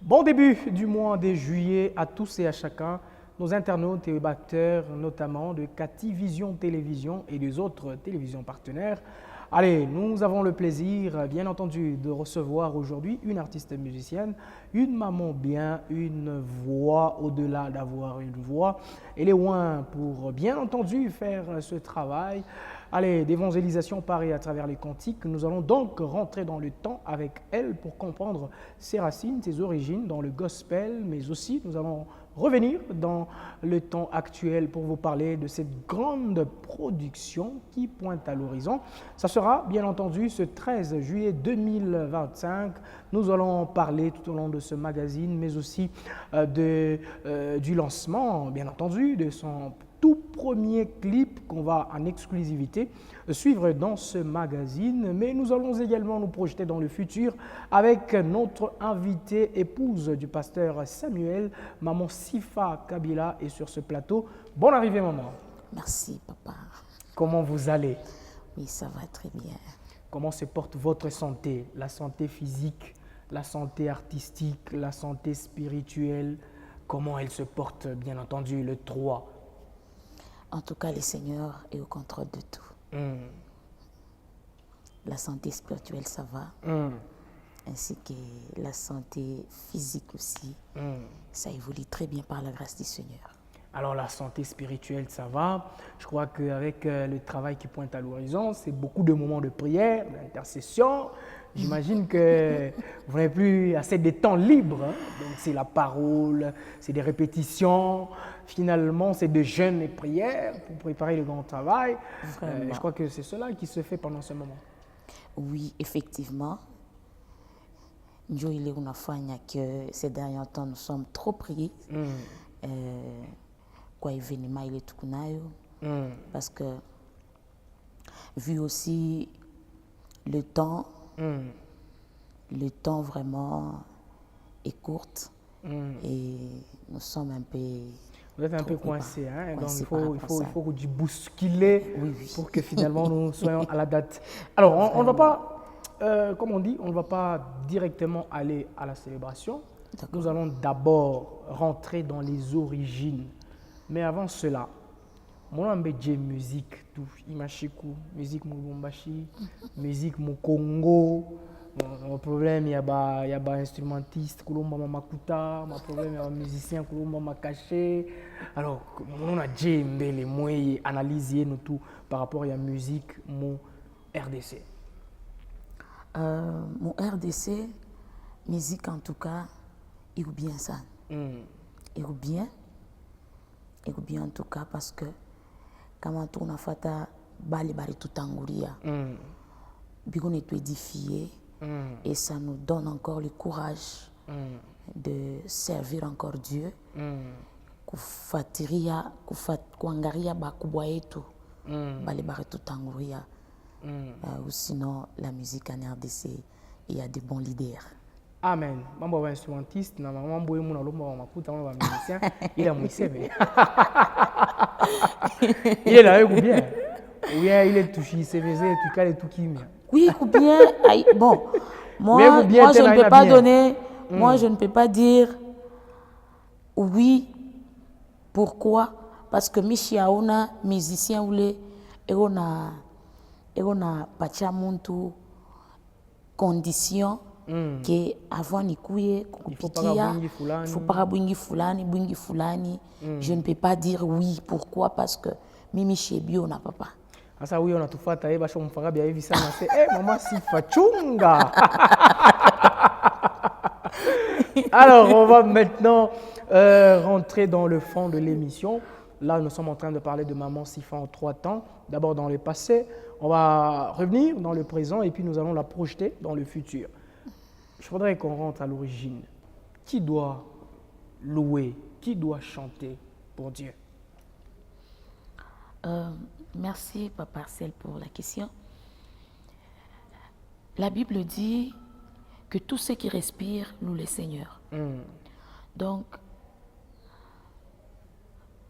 Bon début du mois de juillet à tous et à chacun, nos internautes et acteurs, notamment de Cativision Télévision et des autres télévisions partenaires. Allez, nous avons le plaisir, bien entendu, de recevoir aujourd'hui une artiste musicienne, une maman bien, une voix au-delà d'avoir une voix. Elle est loin pour, bien entendu, faire ce travail. Allez, d'évangélisation par et à travers les cantiques. Nous allons donc rentrer dans le temps avec elle pour comprendre ses racines, ses origines dans le gospel, mais aussi nous allons revenir dans le temps actuel pour vous parler de cette grande production qui pointe à l'horizon. Ça sera bien entendu ce 13 juillet 2025. Nous allons parler tout au long de ce magazine, mais aussi du lancement, bien entendu, de son tout premier clip qu'on va en exclusivité suivre dans ce magazine. Mais nous allons également nous projeter dans le futur avec notre invitée, épouse du pasteur Samuel, maman Sifa Kabila, est sur ce plateau. Bonne arrivée, maman. Merci, papa. Comment vous allez? Oui, ça va très bien. Comment se porte votre santé? La santé physique, la santé artistique, la santé spirituelle? Comment elle se porte, bien entendu, le 3? En tout cas, le Seigneur est au contrôle de tout. La santé spirituelle, ça va. Ainsi que la santé physique aussi. Ça évolue très bien par la grâce du Seigneur. Alors la santé spirituelle, ça va. Je crois qu'avec le travail qui pointe à l'horizon, c'est beaucoup de moments de prière, d'intercession. J'imagine que vous n'avez plus assez de temps libre. Donc c'est la parole, c'est des répétitions. Finalement, c'est de jeûnes et prières pour préparer le grand travail. Je crois que c'est cela qui se fait pendant ce moment. Oui, effectivement. Dieu, il est unafanya que ces derniers temps, nous sommes trop pris. Quoi événement il est tout kunayo. Parce que vu aussi le temps vraiment est court et nous sommes un peu. Vous êtes un peu coincé, hein? Donc il faut que tu bousculer pour que finalement nous soyons à la date. Alors on ne va pas, comme on dit, on ne va pas directement aller à la célébration. Nous allons d'abord rentrer dans les origines. Mais avant cela, mon ambe j'ai musique, tout, imachiku, musique mubumbashi, musique mu Congo. Mon problème, il y a des instrumentistes, kulomba makuta, mon problème, il y a des musiciens, kulomba makaché. Alors, on a j'ai les moyens analyser nous tout par rapport à la musique, mon RDC. Mon RDC, musique en tout cas, il est bien ça. Il est bien. Et bien en tout cas parce que quand on a fait bali tout anguria, on est édifié et ça nous donne encore le courage de servir encore Dieu. Kufatiria kuangaria bakubwa yetu bali tout anguria. Ou sinon la musique en RDC, il y a de bons leaders. Amen. Mambo wa instrumentiste na mambo yemu na lomba wa makuta mambo wa musicien il a muisebe. Il est là ou bien? Ou bien il est touché CVZ tu cales tout qui bien. Oui, ou bien bon. Moi je ne peux pas donner moi je ne peux pas dire oui. Pourquoi? Parce que Michiaona musicien ou les na pacha muntu condition que avant nikuye kukupikia il faut pas bwingi fulani je ne peux pas dire oui. Pourquoi? Parce que mimi shebio na papa asa huyo unatufuata basho mfagabia hivi sana se mama Sifa chunga. Alors on va maintenant rentrer dans le fond de l'émission. Là nous sommes en train de parler de maman Sifa en 3 temps. D'abord dans le passé, on va revenir dans le présent et puis nous allons la projeter dans le futur. Je voudrais qu'on rentre à l'origine. Qui doit louer? Qui doit chanter pour Dieu? Merci, Papa Marcel, pour la question. La Bible dit que tout ce qui respire loue le Seigneur. Donc,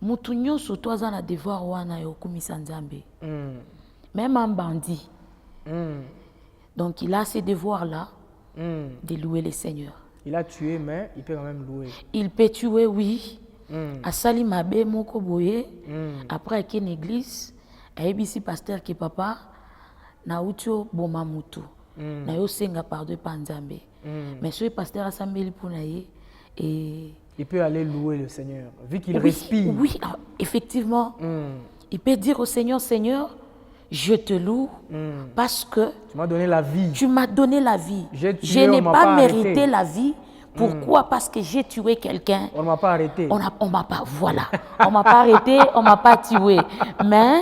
mutu nyonso to aza na devoir wana ya okumisa Nzambe. Même un bandit. Donc, il a ces devoirs-là de louer le Seigneur. Il a tué, mais il peut quand même louer. Il peut tuer, oui. Asali mabe moko boye. Après, il y a une église. Et ici, pasteur qui papa. Na utio boma mutu. Na yo senga pardon panzambe. Mais ce pasteur a sambeli pour naïe. Et il peut aller louer le Seigneur, vu qu'il respire. Oui, effectivement. Il peut dire au Seigneur, Seigneur, je te loue parce que tu m'as donné la vie. Tu m'as donné la vie. Je n'ai pas mérité la vie. Pourquoi? Parce que j'ai tué quelqu'un. On ne m'a pas arrêté. On m'a pas, voilà. On m'a pas arrêté, on m'a pas tué. Mais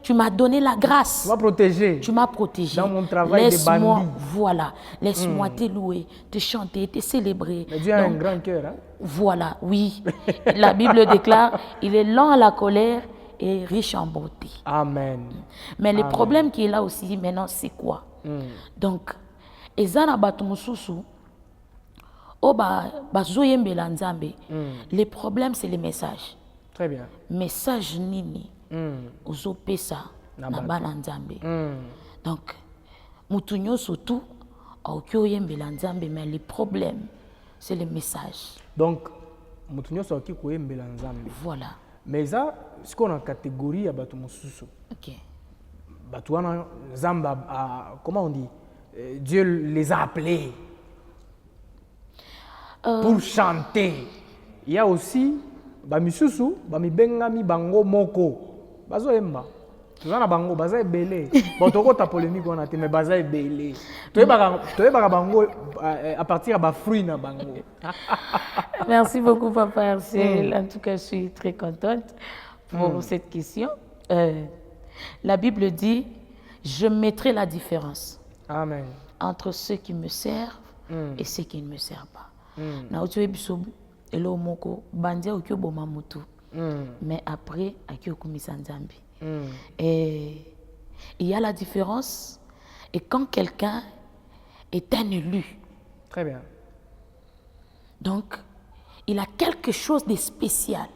tu m'as donné la grâce. Tu m'as protégé. Tu m'as protégé. Dans mon travail de bandit. Voilà. Laisse-moi te louer, te chanter, te célébrer. Mais Dieu a un grand cœur. Hein? Voilà, oui. La Bible déclare, il est lent à la colère et riche en bonté. Amen. Mais le problème qui est là aussi maintenant, c'est quoi? Donc, ezana batu mususu, bazoyembela nzambe. Le problème, c'est les messages. Très bien. Message nini. Ozo pesa na bana nzambe. Donc, mutu nyonso tout, oyoyembela nzambe, mais le problème, c'est le message. Donc, mutu nyonso oyoyembela nzambe. Voilà. Mais ça, ce qu'on a catégorie à batu mususu. Ok. Batuana Zamba, comment on dit? Dieu les a appelés pour chanter. Il y a aussi Bamisusu, Bamibengami Bango Moko. Bazo Emba. Tuzana Bango, Baza e belé. Bon, toko ta polémique on a été, mais Baza e belé. Tu es Bango à partir de fruits na Bango. Merci beaucoup, Papa Hercel. En tout cas, je suis très contente pour cette question. La Bible dit, je mettrai la différence. Amen. Entre ceux qui me servent et ceux qui ne me servent pas. Mais après, et il y a la différence. Et quand quelqu'un est un élu, très bien. Donc, il a quelque chose de spécial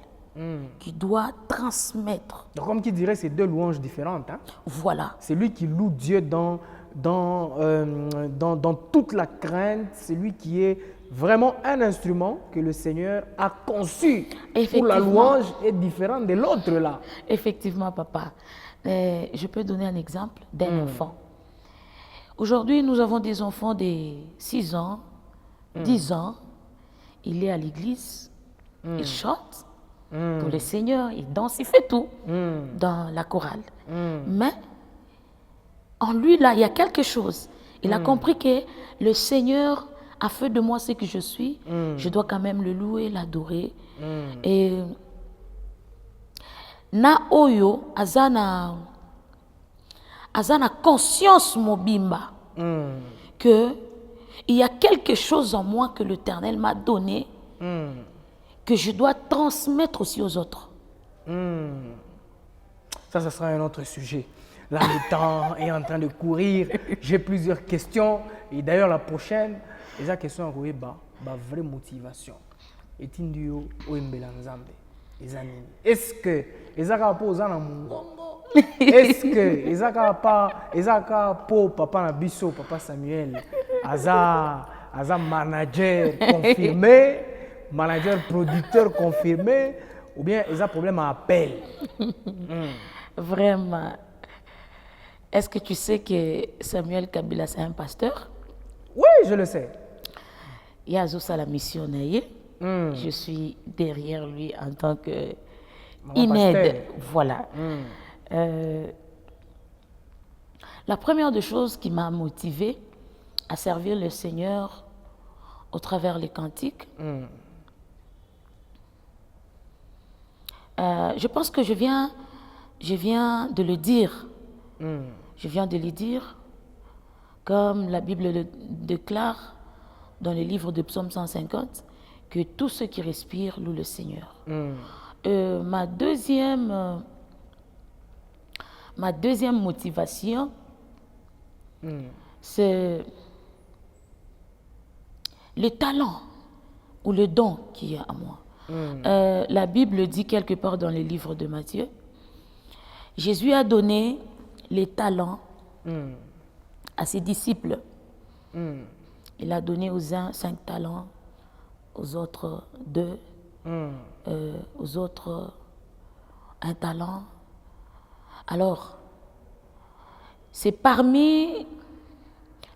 qu'il doit transmettre. Donc, comme qui dirait, c'est deux louanges différentes. Hein? Voilà. C'est lui qui loue Dieu dans toute la crainte. C'est lui qui est vraiment un instrument que le Seigneur a conçu pour la louange est différent de l'autre là. Effectivement, papa. Je peux donner un exemple d'un enfant. Aujourd'hui, nous avons des enfants de 6 ans, 10 ans. Il est à l'église, il chante pour le Seigneur, il danse, il fait tout dans la chorale. Mais en lui, là, il y a quelque chose. Il a compris que le Seigneur a fait de moi ce que je suis. Je dois quand même le louer, l'adorer. Et na oyo azana conscience mobimba que il y a quelque chose en moi que l'Éternel m'a donné que je dois transmettre aussi aux autres. Ça sera un autre sujet. Là, le temps est en train de courir. J'ai plusieurs questions. Et d'ailleurs, la prochaine, la question est la vraie motivation. Est-ce que est-ce que Ezaka po papa Nabiso, papa Samuel, Aza manager confirmé, manager producteur confirmé, ou bien Eza problème à appel? Vraiment. Est-ce que tu sais que Samuel Kabila c'est un pasteur? Oui, je le sais. Il y a Zosa la missionnaire. Je suis derrière lui en tant que inaide. Voilà. La première des choses qui m'a motivée à servir le Seigneur au travers les cantiques, je pense que je viens de le dire. Je viens de le dire, comme la Bible le déclare dans le livre de Psaume 150, que tous ceux qui respirent louent le Seigneur. Ma deuxième motivation, c'est le talent ou le don qui est à moi. La Bible dit quelque part dans le livre de Matthieu, Jésus a donné les talents à ses disciples. Il a donné aux uns 5 talents, aux autres 2, aux autres 1 talent. Alors, c'est parmi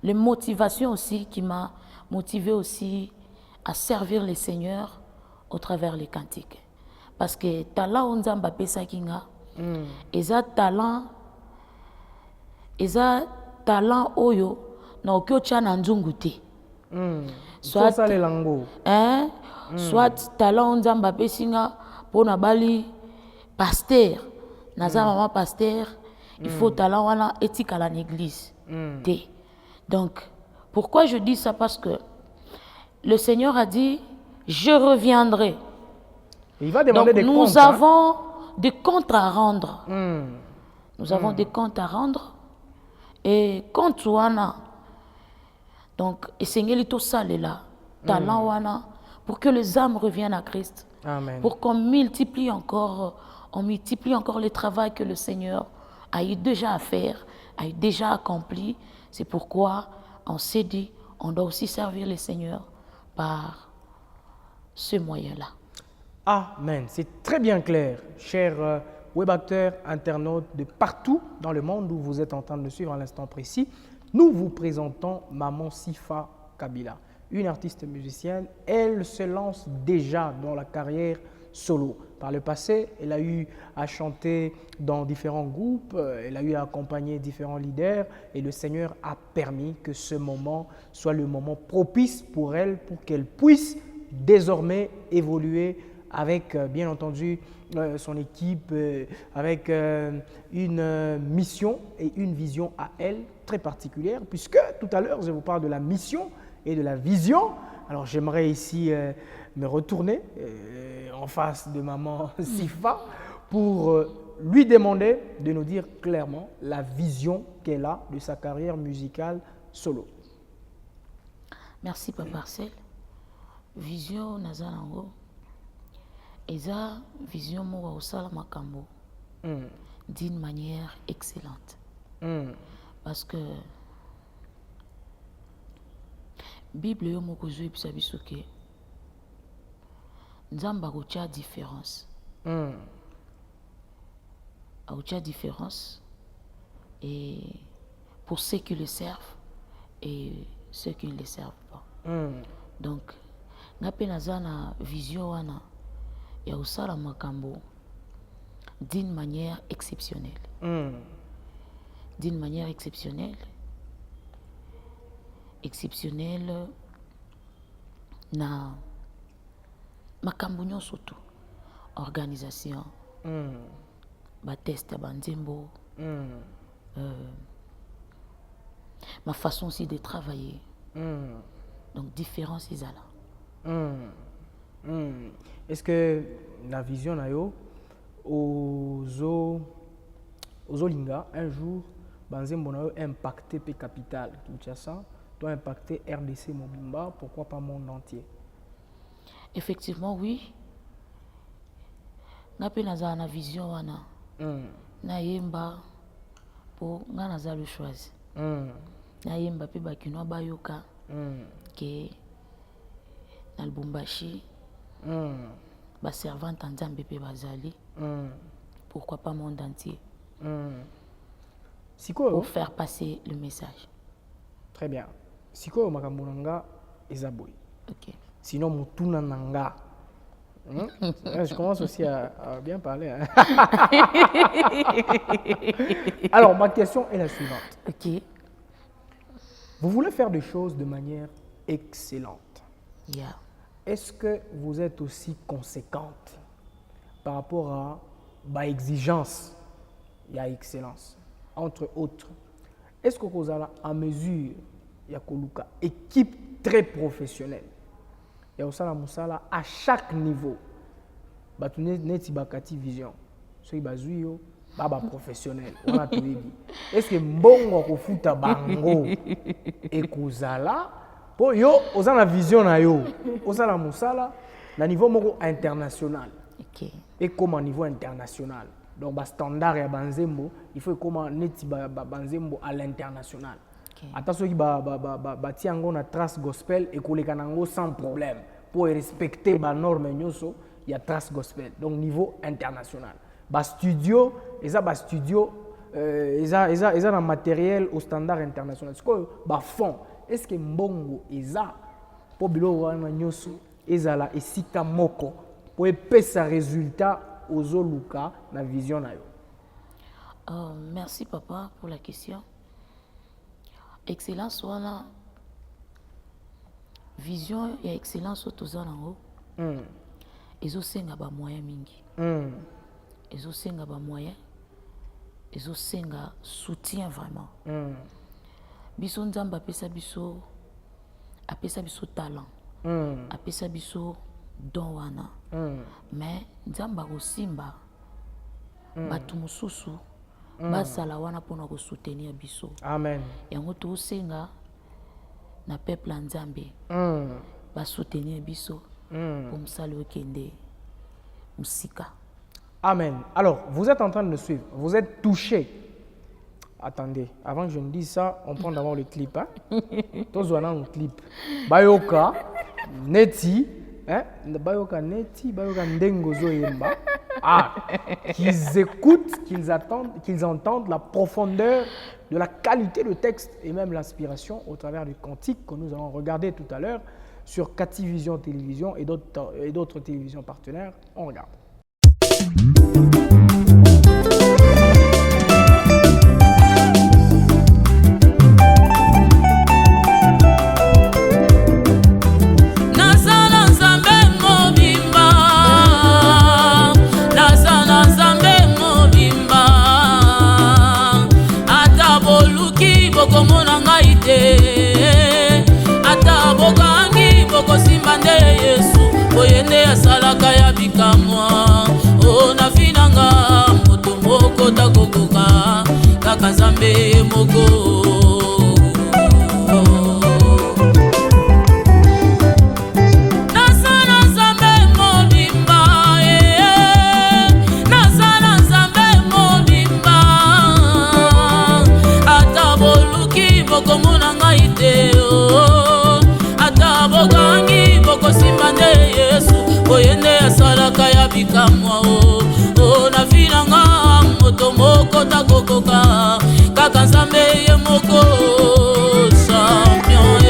les motivations aussi qui m'a motivé aussi à servir les seigneurs au travers les cantiques. Parce que talent on nzamba pesa kinga, eza talent oyo na okiocha na nzungu te. Soit talent on nzamba pesinga pona bali pasteur, naza maman pasteur, il faut talent wana etikala l'église. Donc, pourquoi je dis ça? Parce que le Seigneur a dit, je reviendrai. Il va demander des comptes. Nous avons des comptes à rendre. Nous avons des comptes à rendre. Et compte wana, donc, essayez tout ça là, talent wana, pour que les âmes reviennent à Christ. Amen. Pour qu'on multiplie encore le travail que le Seigneur a eu déjà à faire, a eu déjà accompli. C'est pourquoi on s'est dit, on doit aussi servir le Seigneur par ce moyen-là. Amen. C'est très bien clair, chers webacteurs, internautes de partout dans le monde où vous êtes en train de nous suivre à l'instant précis. Nous vous présentons Maman Sifa Kabila, une artiste musicienne. Elle se lance déjà dans la carrière solo. Par le passé, elle a eu à chanter dans différents groupes, elle a eu à accompagner différents leaders et le Seigneur a permis que ce moment soit le moment propice pour elle, pour qu'elle puisse désormais évoluer avec, bien entendu, son équipe, avec une mission et une vision à elle très particulière, puisque tout à l'heure, je vous parle de la mission et de la vision. Alors, j'aimerais ici me retourner en face de Maman Sifa pour lui demander de nous dire clairement la vision qu'elle a de sa carrière musicale solo. Merci, Papa Marcel. Vision Nazalango. Eza vision moa osala makambo d'une manière excellente. Parce que Bible yo moko zo episa biso ke Nzamba akotia différence. Akotia différence et pour ceux qui le servent et ceux qui ne le servent pas. Donc ngape naza na vision wana ya osala makambo d'une manière exceptionnelle. D'une manière exceptionnelle. Exceptionnelle na makambo nyonso tu. Organisation. Bateste banzembo. Ma façon aussi de travailler. Donc différence est là. Est-ce que la vision nayo ozolinga un jour banzembo nayo impacté pe capital Kinshasa doit impacter RDC Mobimba, pourquoi pas monde entier? Effectivement oui. Nape naza na vision wana. Na yemba pour nga naza le choisi. Na yemba pe bakino bayoka ke na Lubumbashi. Ba servante en Nzambe pe bazali. Pourquoi pas monde entier? Pour faire passer le message. Très bien. Siko makambo nanga ezaboy. OK. Sinon mutuna nanga. Je commence aussi à bien parler. Hein? Alors ma question est la suivante. OK. Vous voulez faire des choses de manière excellente. Yeah. Est-ce que vous êtes aussi conséquente par rapport à l'exigence et à l'excellence, entre autres? Est-ce que vous avez en mesure, il y a une équipe très professionnelle, il y a aussi à chaque niveau, vision, baba professionnel, on a tout dit. Est-ce que mbongo kofuta bango ekozala po yo ozana vision na yo ozala musala na niveau moko international. OK. Et comme au niveau international. Donc ba standard ya banzembo, il faut comme neti banzembo à l'international. ata soki batia yango na trace gospel ekoleka nango sans problème pour respecter banorme nyonso ya trace gospel, donc niveau international. Studio eza na matériel au standard international. Sikoyo fond est-ce que mbongo eza po biloko wana nyonso ezala esika moko po epesa résultat ozoluka na vision na yo? Merci papa pour la question. Excellence wana vision ya excellence toza nango ezosenga ba moyen mingi, ezosenga ba moyen, ezosenga soutien vraiment. Biso nzamba apesa biso talent, apesa biso don wana, mais nzamba kosimba batu mosusu basala wana pona ko soutenir biso. Amen. Yango tosenga na peuple nzambe ba soutenir biso pour msala okende musika. Amen. Alors, vous êtes en train de nous suivre, vous êtes touché. Attendez, avant que je ne dise ça, on prend d'abord le clip. Tous on a un clip. Bayoka, Neti, Bayoka Neti, Bayoka Ndengo Zoyemba. Qu'ils écoutent, qu'ils attendent, qu'ils entendent la profondeur de la qualité de texte et même l'inspiration au travers du cantique que nous allons regarder tout à l'heure sur Cativision Télévision et d'autres télévisions partenaires. On regarde. Asalaka ya bikamwa ona finanga moto moko takokoka kaka Nzambe moko. Nasala Nzambe mobimba, nasala Nzambe mobimba, ata boluki bokomona ngai te, ata bokangi bokosimba nde Yesu oyende asalaka ya bikamwa na finanga moto moko takokoka kaka Nzambe ye moko champion.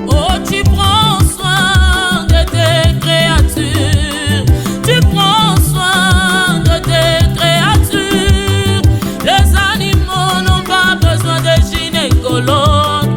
Oh, tu prends soin de tes créatures, tu prends soin de tes créatures. Les animaux n'ont pas besoin de gynécologue,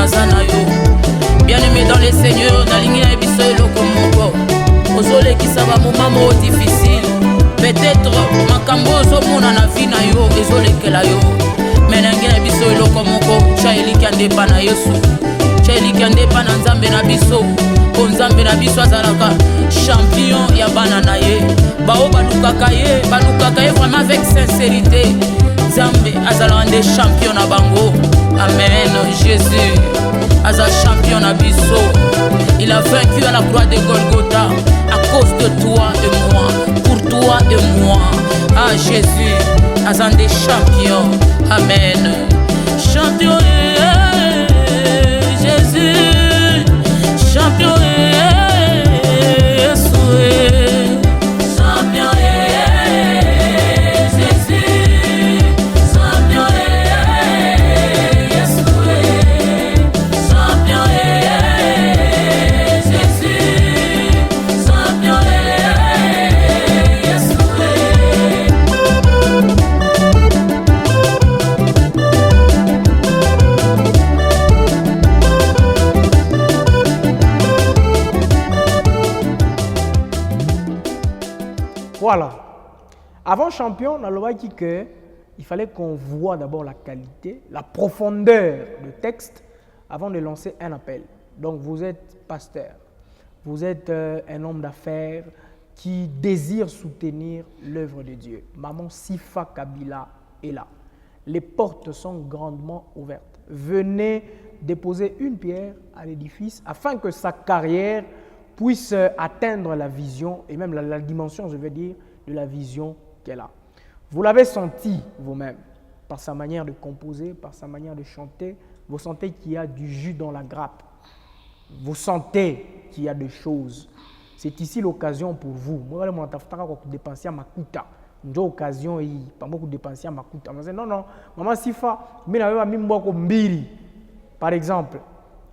naza na yo. Bien aimé dans les seigneurs, nalingi na biso eloko moko. Ozolekisa ba moment difficile. Peut-être makambo ozomona na vie na yo ezolekela yo. Mais nangi na biso eloko moko, tya elika ndepa na Yesu. Tya elika ndepa na Nzambe na biso. Po Nzambe na biso azalaka champion ya bana na ye. Bao balukaka ye vraiment avec sincérité. Nzambe azalaka nde champion na bango. Amen. Jésus aza champion na biso. Il a vaincu à la croix de Golgotha à cause de toi et moi, pour toi et moi. Ah Jésus aza nde champion. Amen. Champion Jésus, champion Voilà. Avant champion, on a dit qu'il fallait qu'on voit d'abord la qualité, la profondeur du texte avant de lancer un appel. Donc vous êtes pasteur, vous êtes un homme d'affaires qui désire soutenir l'œuvre de Dieu. Maman Sifa Kabila est là. Les portes sont grandement ouvertes. Venez déposer une pierre à l'édifice afin que sa carrière puisse atteindre la vision et même la dimension, je veux dire, de la vision qu'elle a. Vous l'avez senti vous-même, par sa manière de composer, par sa manière de chanter. Vous sentez qu'il y a du jus dans la grappe. Vous sentez qu'il y a des choses. C'est ici l'occasion pour vous. Moi, je dépenser à ma kuta. Une occasion, pas beaucoup dépenser à ma kuta. Non, maman Sifa, mais la mimbo mbiri, par exemple.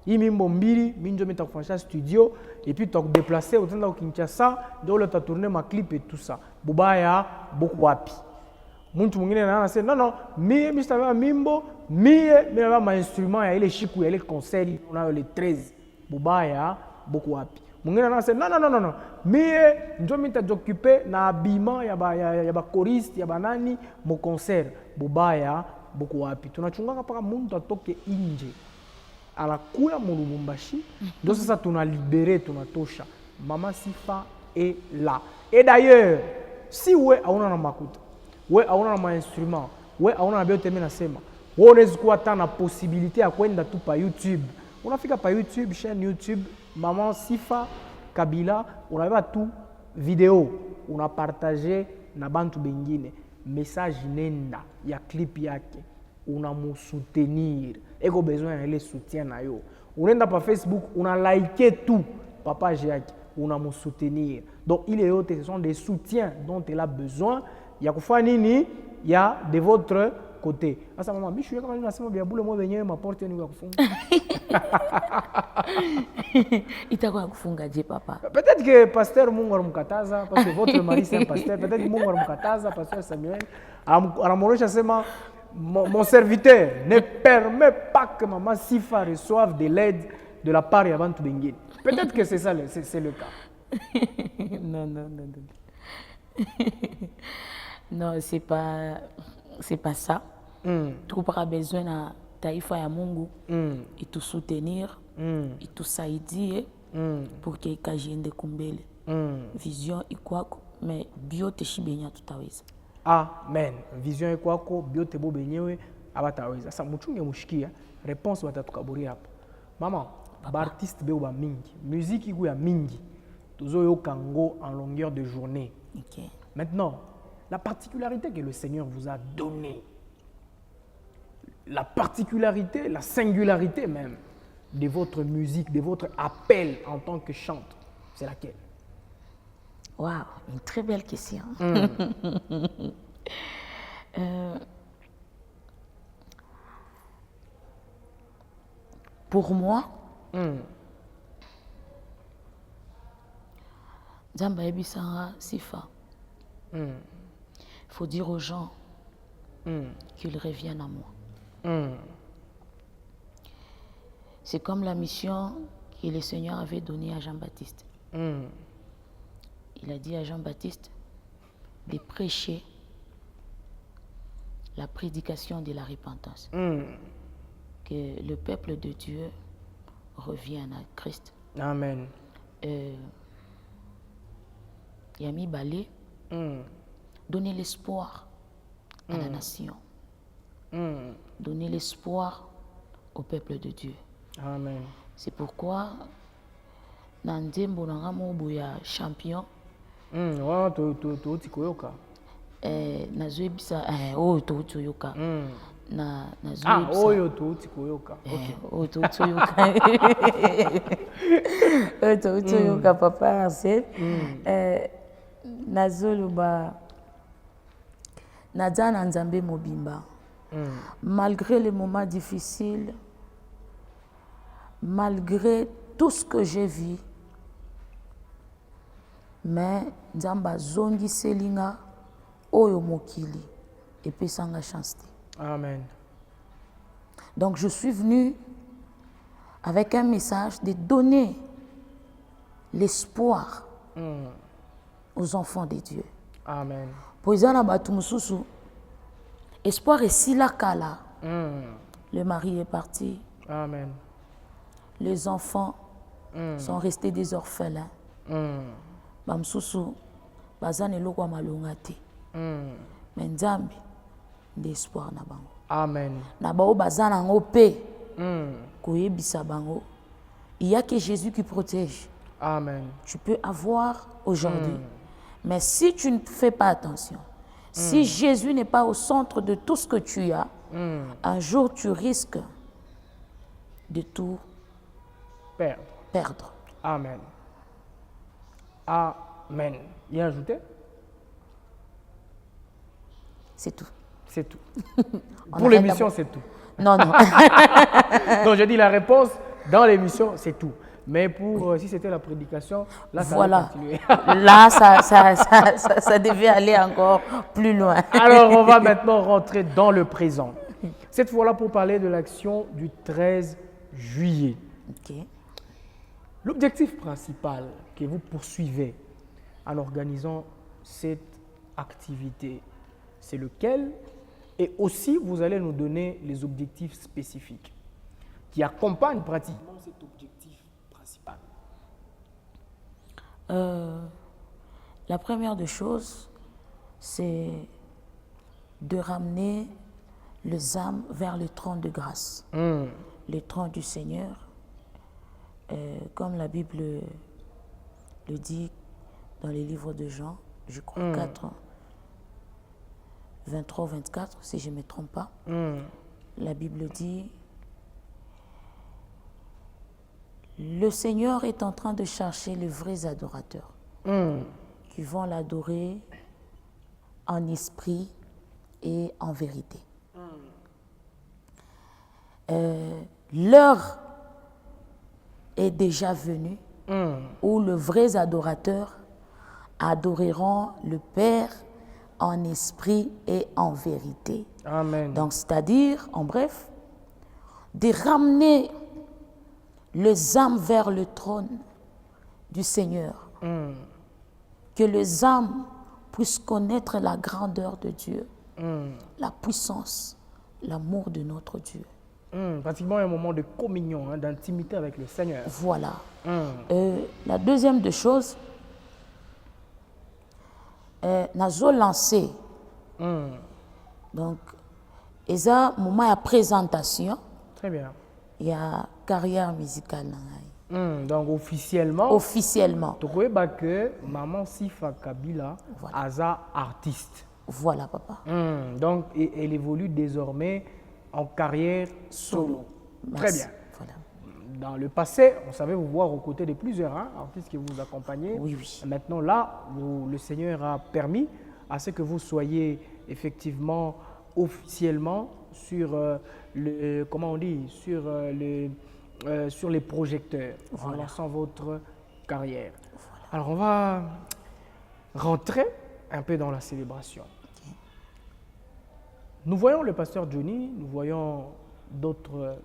Il mimbo mbiri, minjo meta franchise studio, et puis tu as déplacé au temps de Kinshasa, donc tu as tourné ma clip et tout ça. Bubaya, beaucoup wapi. Muntu mwingine na anasema non, mie mistava mimbo, mie mimi ma instrument ya ile shiku ya ile concert on a le 13. Bubaya, beaucoup wapi. Mwingine anasema non, mie ndio mitajokupe na habillement ya ba choriste ya banani mo concert. Bubaya, beaucoup wapi. Tunachunganga paka muntu atoke nje. Anakuya mu Lubumbashi, donc ça tuna libéré tunatosha. Maman Sifa est là. Et d'ailleurs, si ouais auna na makuta, ouais auna na instrument, ouais auna na biote na sema, wewe unaweza kuwa hata na possibilité ya kwenda tu pa YouTube. Unafika pa YouTube, chaîne YouTube Maman Sifa Kabila, unabeba tu vidéo, una partager na bantu bengine, message nenda ya clip yake. Unamsoutenir. Eko besoin ya ile soutien na yo. Unaenda pa Facebook, una liker tout pa page yake, unamsoutenir. Donc il est autres, ce sont des soutiens dont elle a besoin. Ya kufanya nini? Ya de votre côté. Asa maman, mimi je kama nasema bia bule mwa wenyewe maporte ni ya kufunga. Itakuwa kufunga je papa? Peut-être que pasteur Mungu alimkataza parce que votre mari c'est un pasteur, peut-être que Mungu alimkataza pasteur Samuel. Anamoresha sema mon serviteur ne permet pas que maman Sifa reçoive de l'aide de la part de Bantu Bengine. Peut-être que c'est ça, c'est le cas. Non. Non, c'est pas ça. Tu auras besoin de taifa ya Mungu et te soutenir et te saidir pour que kajende kumbele. Vision ikwako mais bio te shibenya tutaweza. Amen. Vision ikwako bio te bobenyewe abataweza. Sasa mchunge mushikia réponse watatukaburia hapa. Mama, ba artiste beo ba mingi, musique iku ya mingi. Tozo kango en longueur de journée. OK. Maintenant, la particularité que le Seigneur vous a donnée, la particularité, la singularité même de votre musique, de votre appel en tant que chanteur, c'est laquelle? Waouh, une très belle question. Pour moi, Nzamba Ebisanga Sifa. Il faut dire aux gens qu'ils reviennent à moi. C'est comme la mission que le Seigneur avait donnée à Jean-Baptiste. Il a dit à Jean-Baptiste de prêcher la prédication de la repentance. Que le peuple de Dieu revienne à Christ. Amen. Yami Balé, donner l'espoir à la nation. Donner l'espoir au peuple de Dieu. Amen. C'est pourquoi, dans Nzembo Boya champion, nazoebisa oyo touti oyoka oyo touti koyoka oyo touti oyoka oyo touti oyoka papa Arsène nazoloba naza na Nzambe mobimba malgré les moments difficiles, malgré tout ce que j'ai vu, mais Nzamba zongi selinga oyo mokili et puis sanga chance. Amen. Donc je suis venu avec un message de donner l'espoir aux enfants de Dieu. Amen. Pour izana batu mususu espoir est si la kala. Le mari est parti. Amen. Les enfants sont restés des orphelins. Bamsusu bazane lokwa malonga te. Mais Nzambe d'espoir na bango. Amen. Na bao bazana ngo pe. Koyebisa bango. Il y a que Jésus qui protège. Amen. Tu peux avoir aujourd'hui. Mais si tu ne fais pas attention, si Jésus n'est pas au centre de tout ce que tu as, un jour tu risques de tout perdre. Amen. Amen. Y a ajouté? C'est tout. C'est tout. Pour l'émission, c'est tout. Non, non. Donc, je dis la réponse dans l'émission, c'est tout. Mais pour si c'était la prédication, là, ça voilà. va continuer. Là, ça devait aller encore plus loin. Alors, on va maintenant rentrer dans le présent. Cette fois-là, pour parler de l'action du 13 juillet. Okay. L'objectif principal que vous poursuivez en organisant cette activité, c'est lequel? Et aussi, vous allez nous donner les objectifs spécifiques qui accompagnent pratiquement cet objectif principal. La première des choses, c'est de ramener les âmes vers le trône de grâce, le trône du Seigneur. Comme la Bible le dit dans les livres de Jean, je crois 4, 23 ou 24, si je ne me trompe pas, la Bible dit le Seigneur est en train de chercher les vrais adorateurs qui vont l'adorer en esprit et en vérité. L'heure est déjà venue où les vrais adorateurs adoreront le Père en esprit et en vérité. Amen. Donc, c'est-à-dire, en bref, de ramener les âmes vers le trône du Seigneur. Que les âmes puissent connaître la grandeur de Dieu, la puissance, l'amour de notre Dieu. Pratiquement un moment de communion, hein, d'intimité avec le Seigneur. Voilà. La deuxième des choses, nazo lancé. Donc, et ça, moment de présentation. Très bien. Il y a carrière musicale. Donc officiellement. Officiellement. Tu sais que maman Sifa Kabila est artiste. Voilà papa. Donc elle évolue désormais en carrière solo. Très bien. Voilà. Dans le passé, on savait vous voir aux côtés de plusieurs artistes qui vous accompagnaient. Oui, oui. Maintenant là, le Seigneur a permis à ce que vous soyez effectivement officiellement sur comment on dit, sur les projecteurs, en lançant votre carrière. Voilà. Alors on va rentrer un peu dans la célébration. Okay. Nous voyons le pasteur Johnny, nous voyons d'autres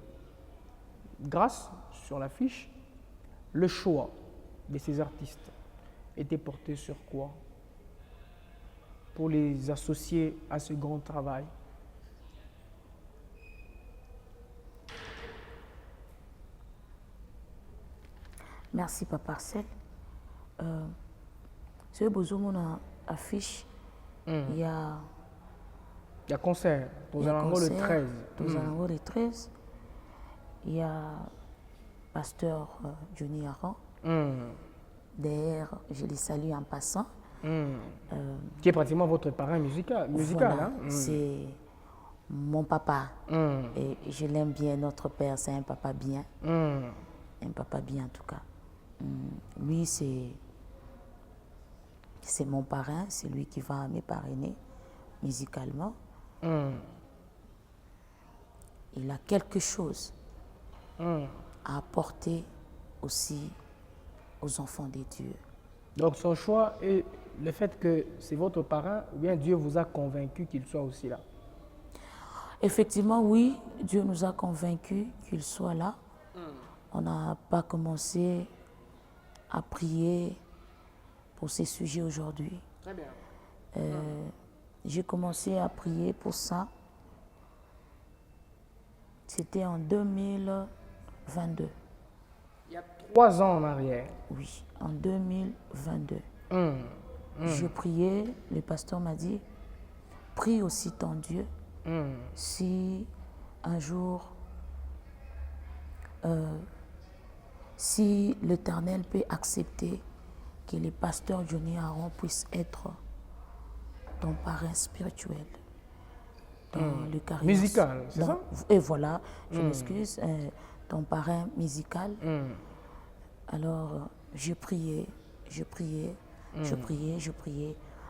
grâce sur l'affiche, le choix de ces artistes était porté sur quoi pour les associer à ce grand travail? Merci, Papa Arcel. Ce besoin mon affiche, il y a Il y a concert, il y a le concert, 13. le 13. Il y a pasteur Johnny Aron. D'ailleurs, je les salue en passant. Qui est pratiquement votre parrain musical, Voilà, hein? c'est mon papa. Et je l'aime bien, notre père, c'est un papa bien. Un papa bien en tout cas. Lui, c'est mon parrain, c'est lui qui va me parrainer musicalement. Il a quelque chose à apporter aussi aux enfants des dieux. Donc son choix est le fait que c'est votre parrain, ou bien Dieu vous a convaincu qu'il soit aussi là? Effectivement, oui, Dieu nous a convaincus qu'il soit là. On n'a pas commencé à prier pour ces sujets aujourd'hui. Très bien. J'ai commencé à prier pour ça. C'était en 2022. Il y a 3 ans en arrière. Oui, en 2022. Je priais, le pasteur m'a dit, prie aussi ton Dieu. Si un jour, si l'Éternel peut accepter que le pasteur Johnny Aron puisse être ton parrain spirituel dans le carrière. Musical, c'est ça? Et voilà, je m'excuse, ton parrain musical. Alors, je priais,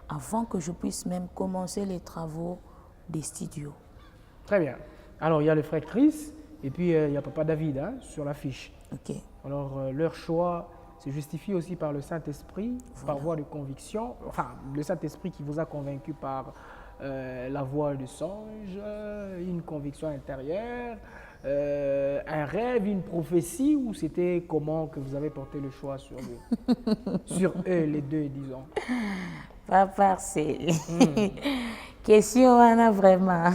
avant que je puisse même commencer les travaux des studios. Très bien. Alors, il y a le frère Chris et puis il y a Papa David hein, sur l'affiche. Ok. Alors, leur choix se justifie aussi par le Saint-Esprit, par voie de conviction. Enfin, le Saint-Esprit qui vous a convaincu par la voix du songe, une conviction intérieure, un rêve, une prophétie, ou c'était comment que vous avez porté le choix sur eux? Sur eux, les deux, disons. Papa, c'est... Question, on a vraiment.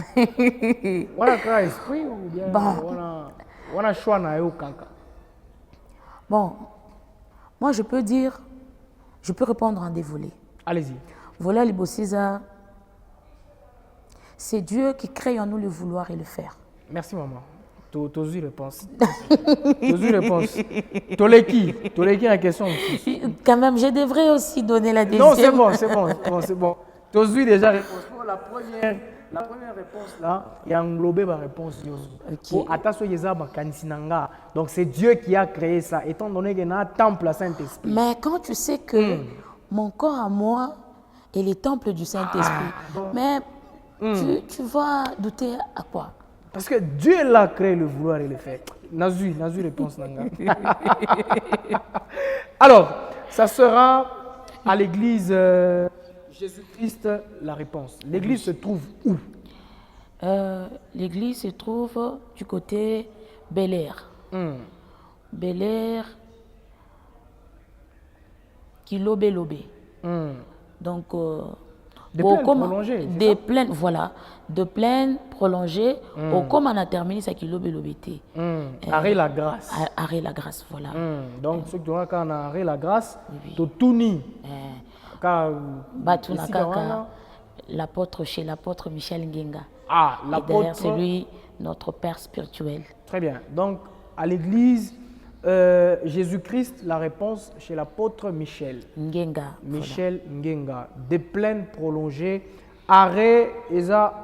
On a esprit ou bien on a choix na yo kanka? Bon, moi je peux dire, je peux répondre en des volets. Allez-y. Volet Libociza, c'est Dieu qui crée en nous le vouloir et le faire. Merci maman. Tozu réponse. Tozu réponse. Toleki la question aussi. Quand même, je devrais aussi donner la deuxième. Non, c'est bon. Tozu déjà réponse. Pour la première réponse là, il y a englobé ma réponse. Ok. Donc c'est Dieu qui a créé ça, étant donné qu'il y a un temple à Saint-Esprit. Mais quand tu sais que mon corps à moi est le temple du Saint-Esprit, mais tu vas douter à quoi? Parce que Dieu l'a créé le vouloir et le faire. Nazu réponse nanga. Alors, ça sera à l'église Jésus-Christ la réponse. L'église se trouve où? L'église se trouve du côté Bel-Air. Bel-Air, Kilobé-Lobé. Donc, des plaines prolongées. Des plaines, voilà. De plaines prolongées. Comme on a terminé, c'est Kilobé-Lobé. Arrêt la grâce. Arrêt la grâce, voilà. Donc, ceux qui ont quand on a arrêt la grâce, Totuni. L'apôtre chez l'apôtre Michel Ngenga. Ah, l'apôtre. Et derrière, c'est lui, notre père spirituel. Très bien. Donc, à l'église Jésus-Christ, la réponse chez l'apôtre Michel. Ngenga. Michel voilà. Ngenga. Des plaines prolongées. Arrêt,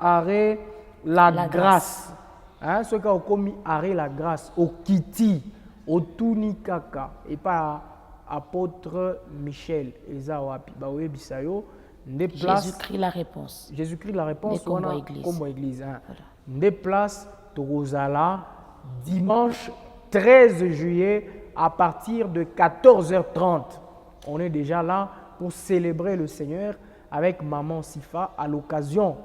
arrêt la grâce. Hein, ce qui a commis arrêt la grâce. Au Kiti, au Tunikaka. Et pas apôtre Michel. Wapi. Bisayo. Jésus-Christ la réponse. Jésus-Christ la réponse. Comme église. Comme église. Hein. Voilà. Des places Torozala, dimanche 13 juillet à partir de 14h30. On est déjà là pour célébrer le Seigneur avec Maman Sifa à l'occasion,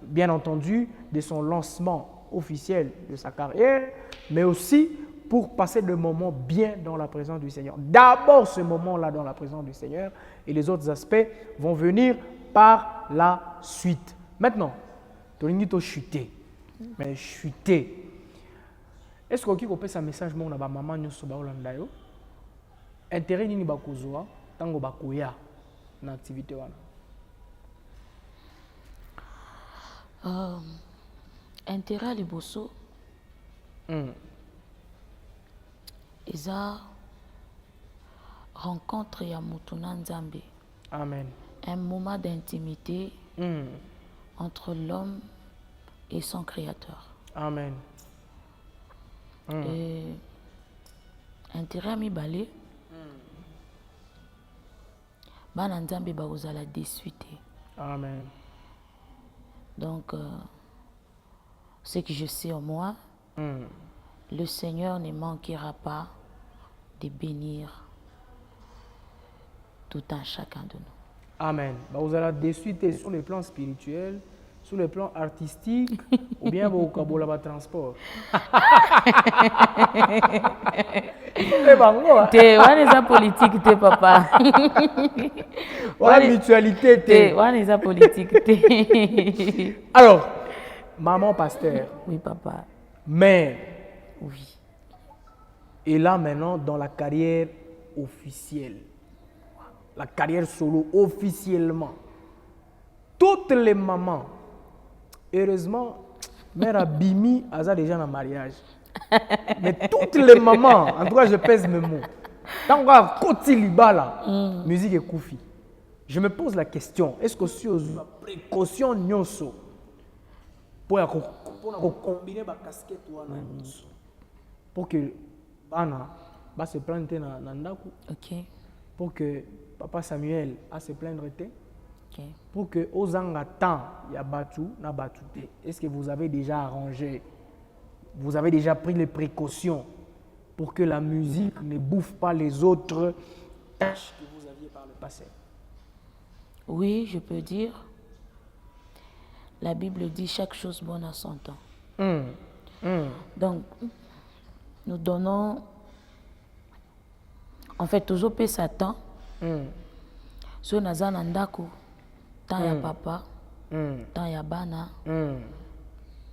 bien entendu, de son lancement officiel de sa carrière, mais aussi pour passer le moment bien dans la présence du Seigneur. D'abord ce moment-là dans la présence du Seigneur et les autres aspects vont venir par la suite. Maintenant, tu as chuté. Mais chuté. Est-ce que tu as un message à la maman qui intérêt nini bakozwa tango bakoya na activité wana? Intérêt à liboso. Eza rencontre ya Mutuna Nzambe. Amen. Un moment d'intimité entre l'homme et son créateur. Amen. Et intérêt à mi balé. Bana Nzambe ba ozala déçu. Amen. Donc ce que je sais en moi, le Seigneur ne manquera pas de bénir tout un chacun de nous. Amen. Vous allez déçu sur le plan spirituel, sur le plan artistique, ou bien au kabola transport. Te wana politique te papa. Wana mutualité te. Wana politique te. Alors, maman pasteur. Oui papa. Mère. Oui. Et là maintenant dans la carrière officielle. La carrière solo officiellement. Toutes les mamans, heureusement, mère Abimi a déjà un mariage. Mais toutes les mamans, en tout cas je pèse mes mots. Tant qu'on a côté libala, musique et koufi. Je me pose la question, est-ce que si vous avez précaution nyonso pour combiner la casquette pour que Bana va se plaindre dans Ndaku? Ok. Pour que Papa Samuel a se plaindre. Okay. Pour que aux temps il y a battu na batute. Est-ce que vous avez déjà arrangé, vous avez déjà pris les précautions pour que la musique ne bouffe pas les autres tâches que vous aviez par le passé? Oui, je peux dire. La Bible dit chaque chose bonne à son temps. Donc, nous donnons, en fait, toujours paix Satan. Si on a un ndako, tant ya papa, tant ya bana,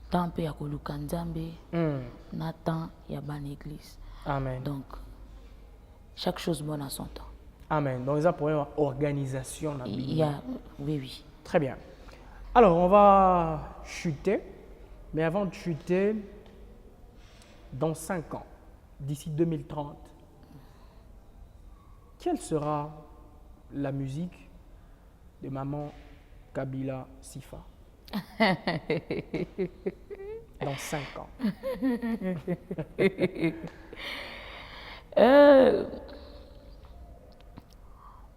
tant pe ya koluka Nzambe, na tant ya ban église. Amen. Donc, chaque chose bonne à son temps. Amen. Donc, ça pour une organisation. Oui, oui. Très bien. Alors, on va chuter. Mais avant de chuter, dans 5 ans, d'ici 2030, quelle sera la musique de maman Kabila Sifa? Dans 5 ans.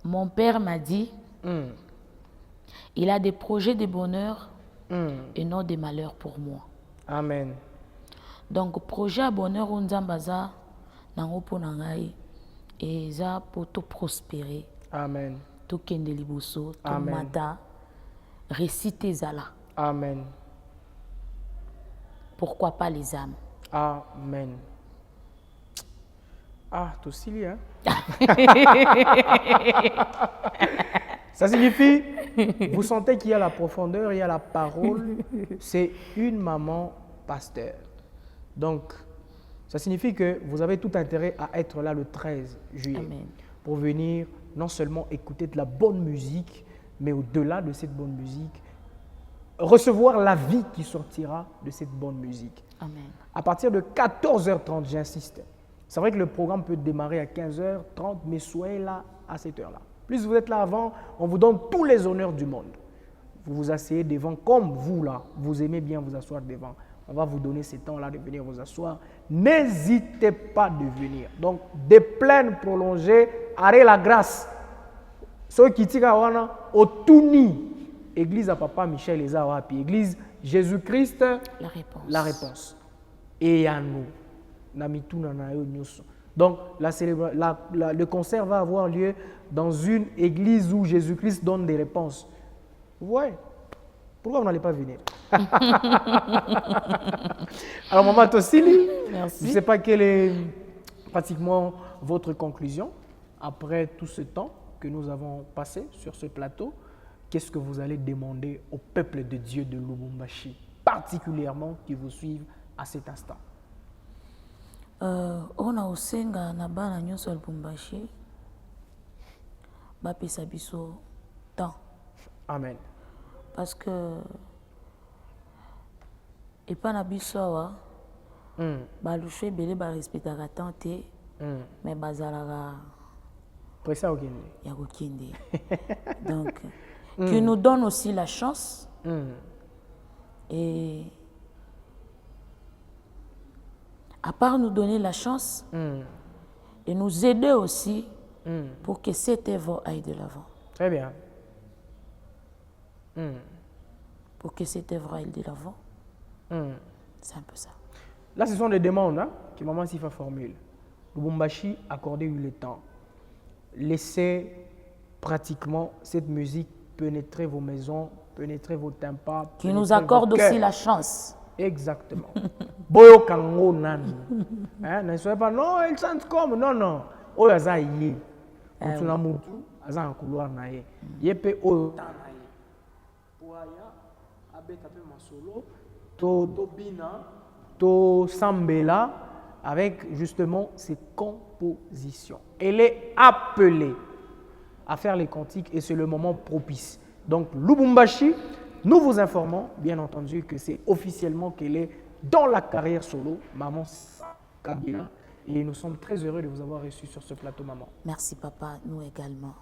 Mon père m'a dit, il a des projets de bonheur et non de malheur pour moi. Amen. Donc, projet à bonheur, on zambaza, nango po nangai, et ça pour tout prospérer. Amen. Tout kende liboso, tout mata, réciter zala. Amen. Pourquoi pas les âmes? Amen. Ah, tout aussi, hein? Ça signifie, vous sentez qu'il y a la profondeur, il y a la parole. C'est une maman pasteur. Donc, ça signifie que vous avez tout intérêt à être là le 13 juillet. Amen. Pour venir non seulement écouter de la bonne musique, mais au-delà de cette bonne musique, recevoir la vie qui sortira de cette bonne musique. Amen. À partir de 14h30, j'insiste. C'est vrai que le programme peut démarrer à 15h30, mais soyez là à cette heure-là. Plus vous êtes là avant, on vous donne tous les honneurs du monde. Vous vous asseyez devant, comme vous là, vous aimez bien vous asseoir devant. On va vous donner ce temps-là de venir vous asseoir. N'hésitez pas de venir. Donc, des plaines prolongées, arrêtez la grâce. Ceux qui tirent au Touni, Église à Papa Michel et Zawapi, Église Jésus-Christ, la réponse. Et à nous. Donc, le concert va avoir lieu dans une église où Jésus-Christ donne des réponses. Vous voyez? Pourquoi vous n'allez pas venir? Alors, Maman Tossili, Merci. je ne sais pas quelle est pratiquement votre conclusion après tout ce temps que nous avons passé sur ce plateau. Qu'est-ce que vous allez demander au peuple de Dieu de Lubumbashi, particulièrement qui vous suivent à cet instant? On a osenga na bana nyonso ya Lubumbashi bapesa biso temps. Amen. Parce que epa na biso awa balushu ebele barespectaka temps te mais bazalaka Pressa okende. ya kokende. Donc qui nous donne aussi la chance et à part nous donner la chance et nous aider aussi pour que cette œuvre aille de l'avant. Très bien. Pour que cette œuvre aille de l'avant. C'est un peu ça. Là, ce sont des demandes hein, que Maman Sifa formule. Lubumbashi, accordez-lui le temps. Laissez pratiquement cette musique pénétrer vos maisons, pénétrer vos tympans. Qui nous accorde aussi la chance. Exactement. Boyo kango nani. Ne soyez pas, non, ils chantent comme. Non, non. Oyo aza yé. Mutuna mutu, aza en couloir na ye. Yepe oyo ta na ye. Poaya, abeta pe masolo, to bina, to sambela, avec justement ses compositions. Elle est appelée à faire les cantiques et c'est le moment propice. Donc, Lubumbashi, nous vous informons, bien entendu, que c'est officiellement qu'elle est dans la carrière solo, Maman Kabila. Et nous sommes très heureux de vous avoir reçu sur ce plateau, Maman. Merci, papa. Nous également.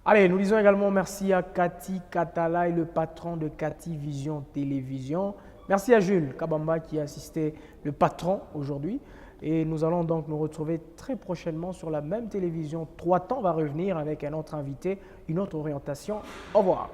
Allez, nous disons également merci à Cathy Katala et le patron de Cathy Vision Télévision. Merci à Jules Kabamba qui a assisté le patron aujourd'hui. Et nous allons donc nous retrouver très prochainement sur la même télévision. 3 temps va revenir avec un autre invité, une autre orientation. Au revoir.